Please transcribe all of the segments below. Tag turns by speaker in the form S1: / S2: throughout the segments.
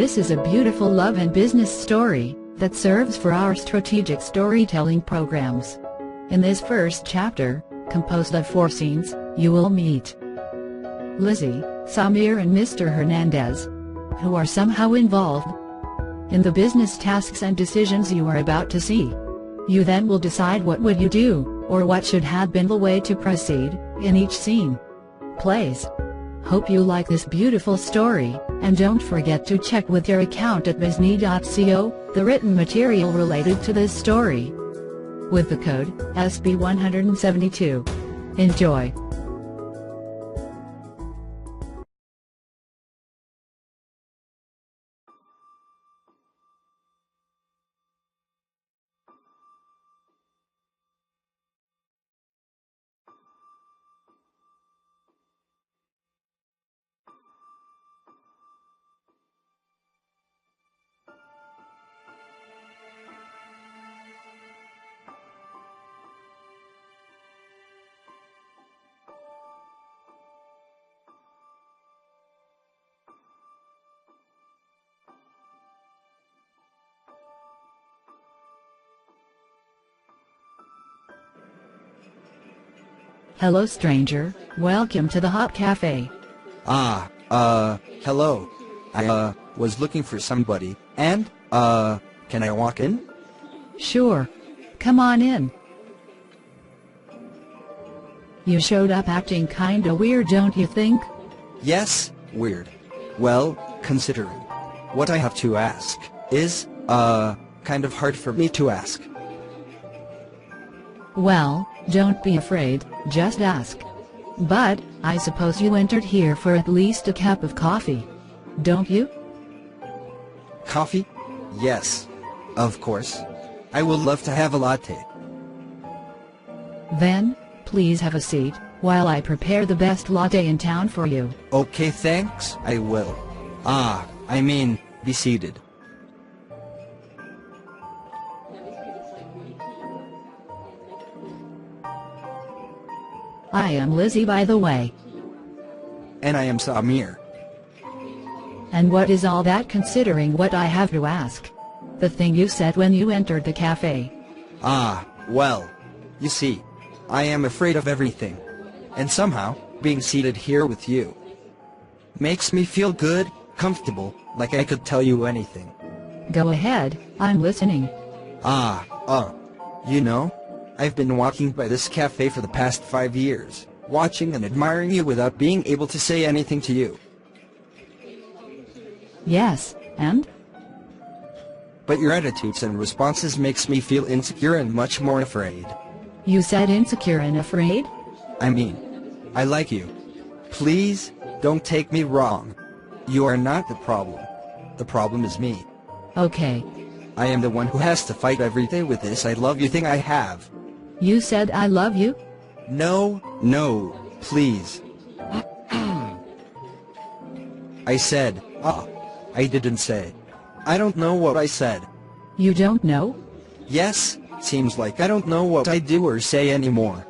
S1: This is a beautiful love and business story that serves for our strategic storytelling programs. In this first chapter, composed of 4 scenes, you will meet Lizzie, Sammir and Mr. Hernandez, who are somehow involved in the business tasks and decisions you are about to see. You then will decide what would you do, or what should have been the way to proceed, in each scene. Plays. Hope you like this beautiful story, and don't forget to check with your account at bisney.co, the written material related to this story, with the code SB172. Enjoy! Hello stranger, welcome to the Hot Cafe.
S2: Hello. I was looking for somebody, and, can I walk in?
S1: Sure. Come on in. You showed up acting kinda weird, don't you think?
S2: Yes, weird. Well, considering what I have to ask is, kind of hard for me to ask.
S1: Well, don't be afraid, just ask. But, I suppose you entered here for at least a cup of coffee, don't you?
S2: Coffee? Yes. Of course. I would love to have a latte.
S1: Then, please have a seat, while I prepare the best latte in town for you.
S2: Okay, thanks, I will. Be seated.
S1: I am Lizzie, by the way.
S2: And I am Sammir.
S1: And what is all that, considering what I have to ask? The thing you said when you entered the cafe.
S2: Well, you see, I am afraid of everything. And somehow, being seated here with you makes me feel good, comfortable, like I could tell you anything.
S1: Go ahead, I'm listening.
S2: You know, I've been walking by this cafe for the past 5 years, watching and admiring you without being able to say anything to you.
S1: Yes, and?
S2: But your attitudes and responses makes me feel insecure and much more afraid.
S1: You said insecure and afraid?
S2: I like you. Please, don't take me wrong. You are not the problem. The problem is me.
S1: Okay.
S2: I am the one who has to fight every day with this I love you thing I have.
S1: You said I love you?
S2: No, please. I said, I didn't say. I don't know what I said.
S1: You don't know?
S2: Yes, seems like I don't know what I do or say anymore.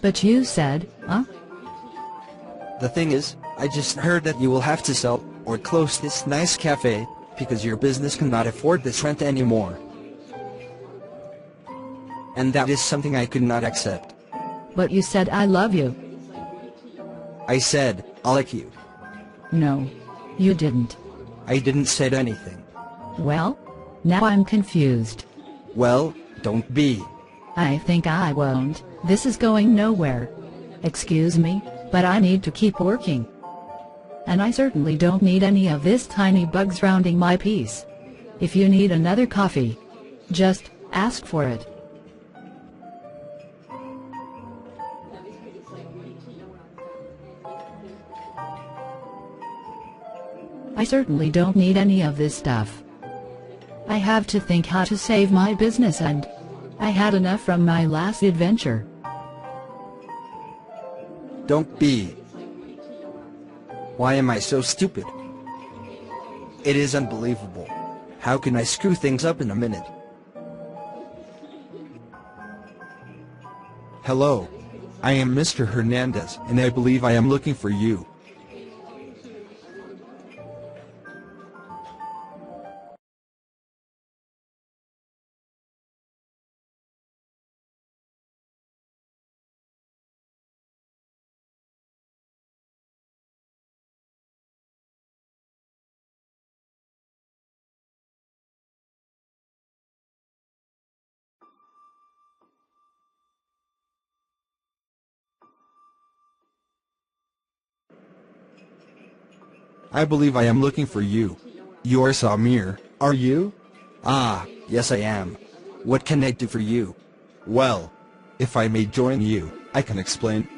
S1: But you said,
S2: The thing is, I just heard that you will have to sell, or close this nice cafe, because your business cannot afford this rent anymore. And that is something I could not accept.
S1: But you said I love you.
S2: I said, I like you.
S1: No, you didn't.
S2: I didn't say anything.
S1: Well, now I'm confused.
S2: Well, don't be.
S1: I think I won't. This is going nowhere. Excuse me, but I need to keep working. And I certainly don't need any of this tiny bugs rounding my peace. If you need another coffee, just ask for it. I certainly don't need any of this stuff. I have to think how to save my business, and I had enough from my last adventure.
S2: Don't be. Why am I so stupid? It is unbelievable. How can I screw things up in a minute? Hello. I am Mr. Hernandez, and I believe I am looking for you. I believe I am looking for you. You are Sammir, are you? Ah, yes I am. What can I do for you? Well, if I may join you, I can explain.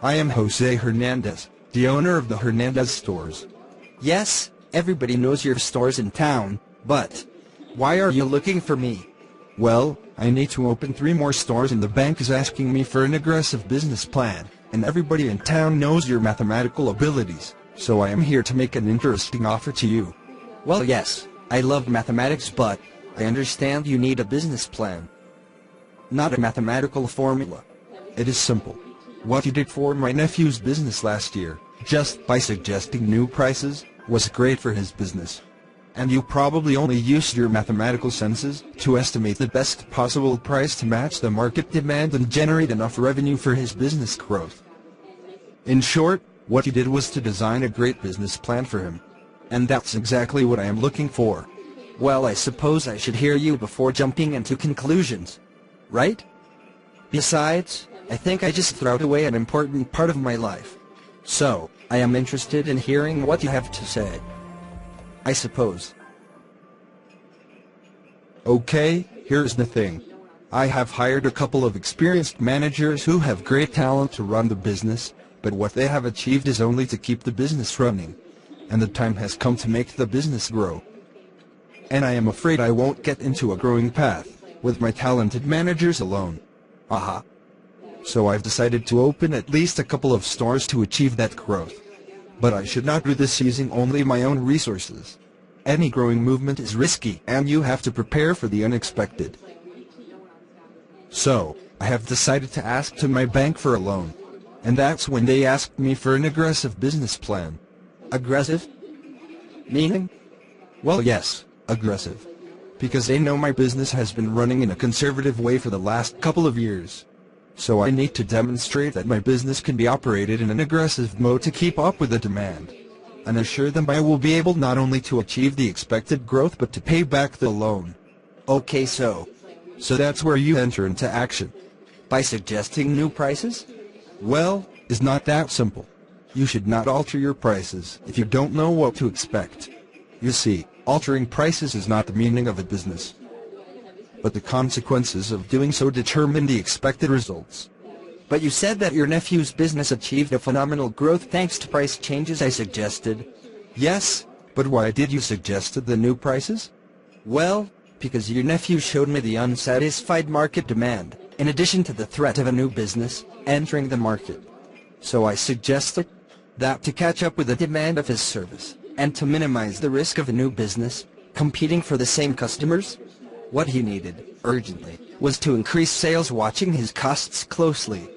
S2: I am Jose Hernandez, the owner of the Hernandez stores. Yes, everybody knows your stores in town, but why are you looking for me? Well, I need to open 3 more stores and the bank is asking me for an aggressive business plan, and everybody in town knows your mathematical abilities, so I am here to make an interesting offer to you. Well yes, I love mathematics, but I understand you need a business plan. Not a mathematical formula. It is simple. What you did for my nephew's business last year, just by suggesting new prices, was great for his business. And you probably only used your mathematical senses to estimate the best possible price to match the market demand and generate enough revenue for his business growth. In short, what you did was to design a great business plan for him. And that's exactly what I am looking for. Well, I suppose I should hear you before jumping into conclusions, right? Besides, I think I just threw away an important part of my life. So, I am interested in hearing what you have to say. I suppose. Okay, here's the thing. I have hired a couple of experienced managers who have great talent to run the business, but what they have achieved is only to keep the business running. And the time has come to make the business grow. And I am afraid I won't get into a growing path with my talented managers alone. Aha. So I've decided to open at least a couple of stores to achieve that growth. But I should not do this using only my own resources. Any growing movement is risky and you have to prepare for the unexpected. So, I have decided to ask to my bank for a loan. And that's when they asked me for an aggressive business plan. Aggressive? Meaning? Well yes, aggressive. Because they know my business has been running in a conservative way for the last couple of years. So I need to demonstrate that my business can be operated in an aggressive mode to keep up with the demand. And assure them I will be able not only to achieve the expected growth but to pay back the loan. Okay, so that's where you enter into action. By suggesting new prices? Well, it's not that simple. You should not alter your prices if you don't know what to expect. You see, altering prices is not the meaning of a business. But the consequences of doing so determine the expected results. But you said that your nephew's business achieved a phenomenal growth thanks to price changes I suggested. Yes, but why did you suggest the new prices? Well, because your nephew showed me the unsatisfied market demand, in addition to the threat of a new business entering the market. So I suggested that to catch up with the demand of his service, and to minimize the risk of a new business competing for the same customers, what he needed, urgently, was to increase sales watching his costs closely.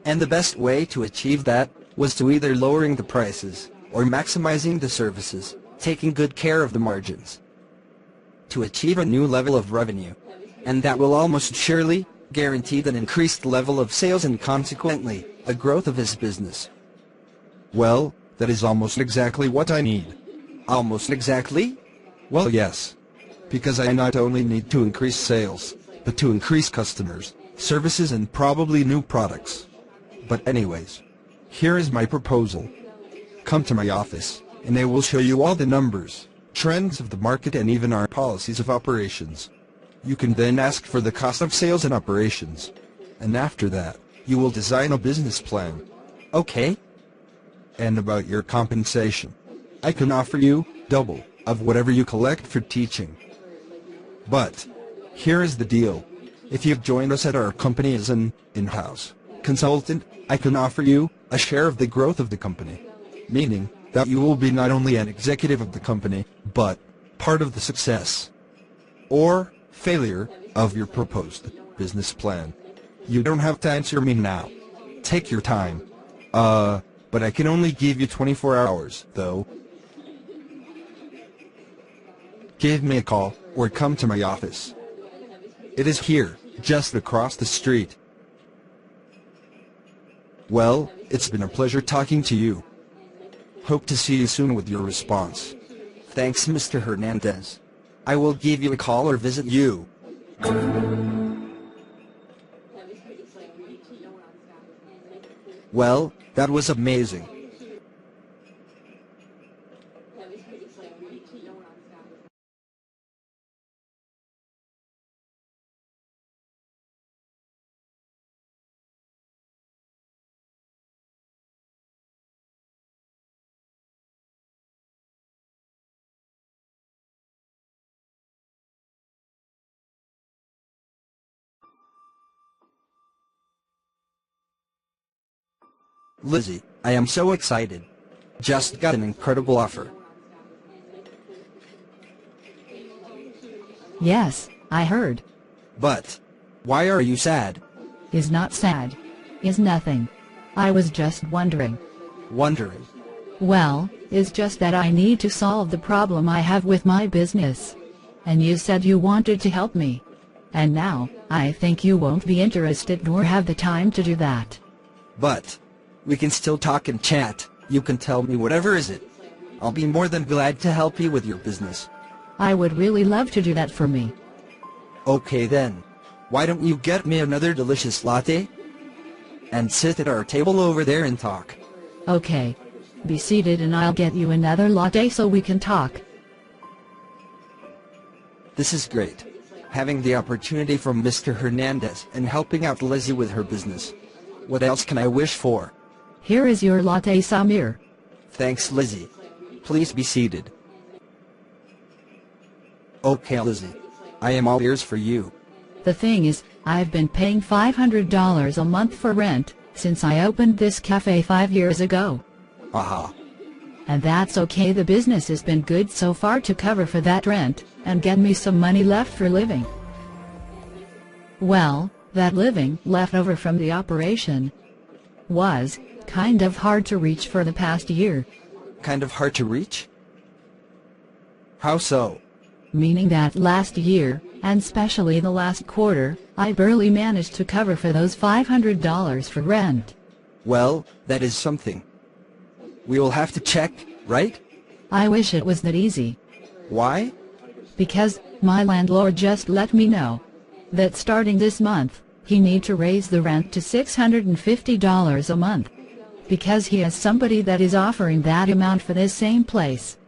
S2: And the best way to achieve that was to either lowering the prices, or maximizing the services, taking good care of the margins. To achieve a new level of revenue. And that will almost surely guarantee an increased level of sales and consequently, a growth of his business. Well, that is almost exactly what I need. Almost exactly? Well yes. Because I not only need to increase sales, but to increase customers, services and probably new products. But anyways, here is my proposal. Come to my office, and I will show you all the numbers, trends of the market and even our policies of operations. You can then ask for the cost of sales and operations. And after that, you will design a business plan. Okay? And about your compensation. I can offer you double of whatever you collect for teaching. But here is the deal. If you've joined us at our company as an in-house consultant, I can offer you a share of the growth of the company. Meaning that you will be not only an executive of the company, but part of the success or failure of your proposed business plan. You don't have to answer me now. Take your time. But I can only give you 24 hours, though. Give me a call, or come to my office. It is here, just across the street. Well, it's been a pleasure talking to you. Hope to see you soon with your response. Thanks, Mr. Hernandez. I will give you a call or visit you. Well, that was amazing. Lizzie, I am so excited. Just got an incredible offer.
S1: Yes, I heard.
S2: But why are you sad?
S1: Is not sad. Is nothing. I was just wondering.
S2: Wondering.
S1: Well, it's just that I need to solve the problem I have with my business. And you said you wanted to help me. And now, I think you won't be interested nor have the time to do that.
S2: But we can still talk and chat. You can tell me whatever is it. I'll be more than glad to help you with your business.
S1: I would really love to do that for me.
S2: Okay then. Why don't you get me another delicious latte? And sit at our table over there and talk.
S1: Okay. Be seated and I'll get you another latte so we can talk.
S2: This is great. Having the opportunity from Mr. Hernandez and helping out Lizzie with her business. What else can I wish for?
S1: Here is your latte, Sammir.
S2: Thanks, Lizzie. Please be seated. Okay, Lizzie. I am all ears for you.
S1: The thing is, I've been paying $500 a month for rent since I opened this cafe 5 years ago.
S2: Aha.
S1: And that's okay, the business has been good so far to cover for that rent and get me some money left for living. Well, that living left over from the operation was kind of hard to reach for the past year.
S2: Kind of hard to reach? How so?
S1: Meaning that last year, and especially the last quarter, I barely managed to cover for those $500 for rent.
S2: Well, that is something. We will have to check, right?
S1: I wish it was that easy.
S2: Why?
S1: Because my landlord just let me know that starting this month, he need to raise the rent to $650 a month. Because he has somebody that is offering that amount for this same place.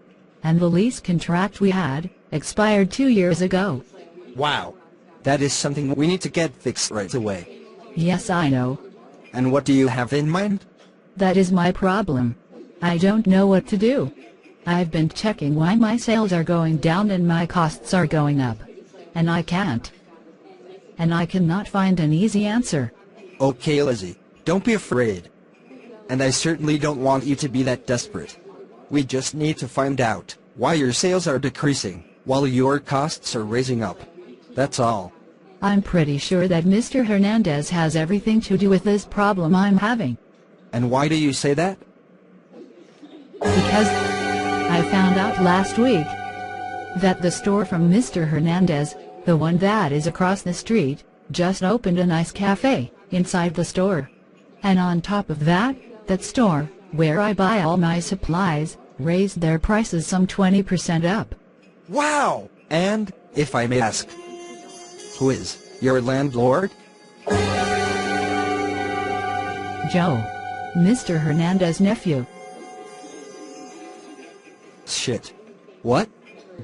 S1: And the lease contract we had expired 2 years ago.
S2: Wow. That is something we need to get fixed right away.
S1: Yes, I know.
S2: And what do you have in mind?
S1: That is my problem. I don't know what to do. I've been checking why my sales are going down and my costs are going up. And I can't. And I cannot find an easy answer.
S2: Okay, Lizzie, don't be afraid. And I certainly don't want you to be that desperate. We just need to find out why your sales are decreasing while your costs are raising up. That's all.
S1: I'm pretty sure that Mr. Hernandez has everything to do with this problem I'm having.
S2: And why do you say that?
S1: Because I found out last week that the store from Mr. Hernandez, the one that is across the street, just opened a nice cafe inside the store. And on top of that, that store, where I buy all my supplies, raised their prices some 20% up.
S2: Wow! And, if I may ask, who is your landlord?
S1: Joe. Mr. Hernandez's nephew.
S2: Shit. What?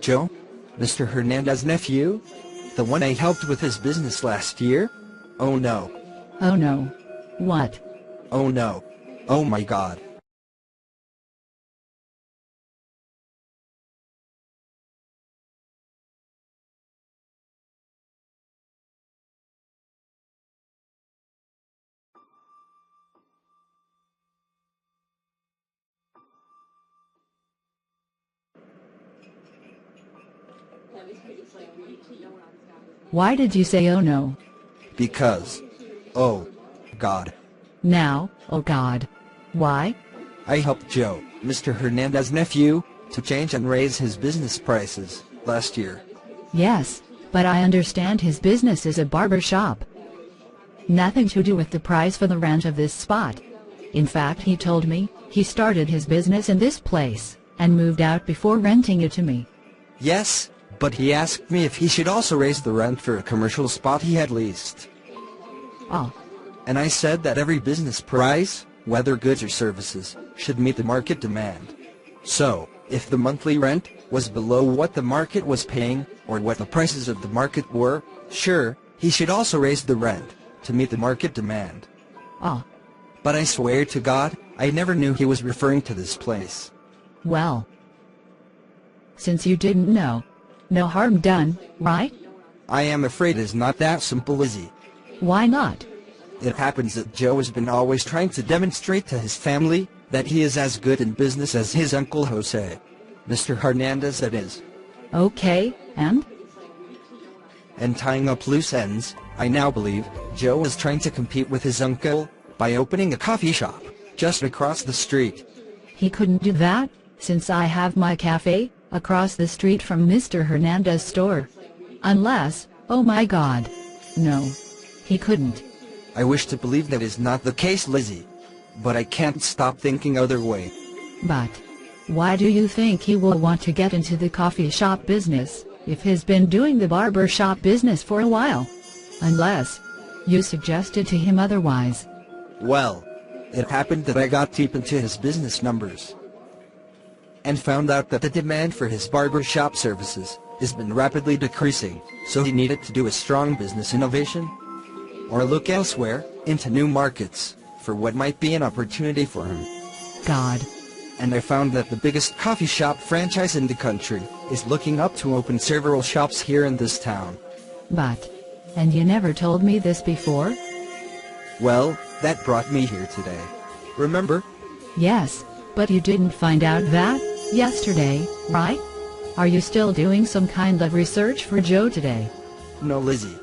S2: Joe? Mr. Hernandez's nephew? The one I helped with his business last year? Oh no.
S1: Oh no. What?
S2: Oh no. Oh my god.
S1: Why did you say oh no?
S2: Because. Oh. God.
S1: Now, oh God. Why?
S2: I helped Joe, Mr. Hernandez's nephew, to change and raise his business prices last year.
S1: Yes, but I understand his business is a barber shop. Nothing to do with the price for the rent of this spot. In fact, he told me he started his business in this place and moved out before renting it to me.
S2: Yes, but he asked me if he should also raise the rent for a commercial spot he had leased.
S1: Oh.
S2: And I said that every business price whether goods or services, should meet the market demand. So, if the monthly rent was below what the market was paying, or what the prices of the market were, sure, he should also raise the rent to meet the market demand.
S1: Ah.
S2: But I swear to God, I never knew he was referring to this place.
S1: Well, since you didn't know, no harm done, right?
S2: I am afraid it's not that simple, Lizzie.
S1: Why not?
S2: It happens that Joe has been always trying to demonstrate to his family that he is as good in business as his uncle Jose. Mr. Hernandez, that is.
S1: Okay, and?
S2: And tying up loose ends, I now believe Joe is trying to compete with his uncle by opening a coffee shop just across the street.
S1: He couldn't do that, since I have my cafe across the street from Mr. Hernandez's store. Unless, oh my God. No. He couldn't.
S2: I wish to believe that is not the case, Lizzie. But I can't stop thinking other way.
S1: But why do you think he will want to get into the coffee shop business, if he's been doing the barber shop business for a while? Unless you suggested to him otherwise.
S2: Well, it happened that I got deep into his business numbers and found out that the demand for his barber shop services has been rapidly decreasing, so he needed to do a strong business innovation or look elsewhere, into new markets, for what might be an opportunity for him.
S1: God.
S2: And I found that the biggest coffee shop franchise in the country is looking up to open several shops here in this town.
S1: But, and you never told me this before?
S2: Well, that brought me here today. Remember?
S1: Yes, but you didn't find out that yesterday, right? Are you still doing some kind of research for Joe today?
S2: No, Lizzie.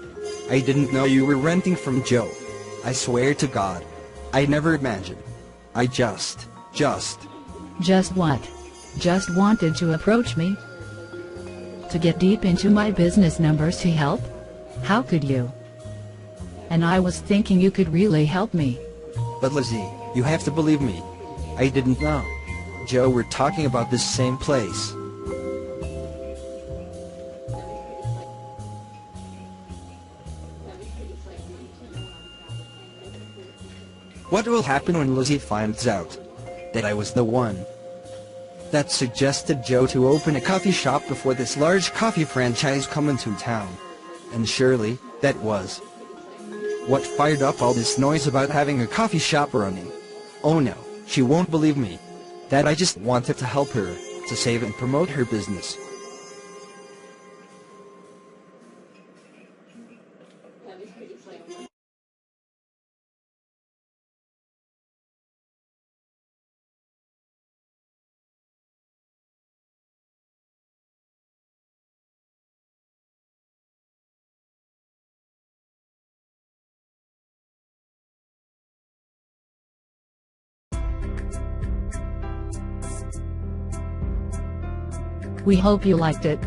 S2: I didn't know you were renting from Joe. I swear to God. I never imagined. I just
S1: what? Just wanted to approach me? To get deep into my business numbers to help? How could you? And I was thinking you could really help me.
S2: But Lizzie, you have to believe me. I didn't know. Joe, we're talking about this same place. What will happen when Lizzie finds out that I was the one that suggested Joe to open a coffee shop before this large coffee franchise come into town? And surely, that was what fired up all this noise about having a coffee shop running. Oh no, she won't believe me. That I just wanted to help her, to save and promote her business.
S1: We hope you liked it.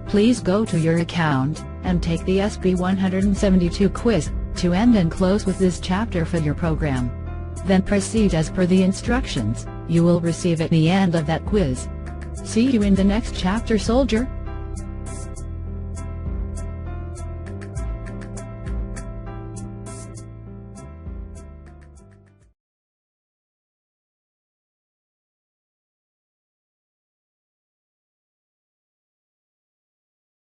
S1: Please go to your account and take the SB 172 quiz to end and close with this chapter for your program. Then proceed as per the instructions you will receive at the end of that quiz. See you in the next chapter, soldier.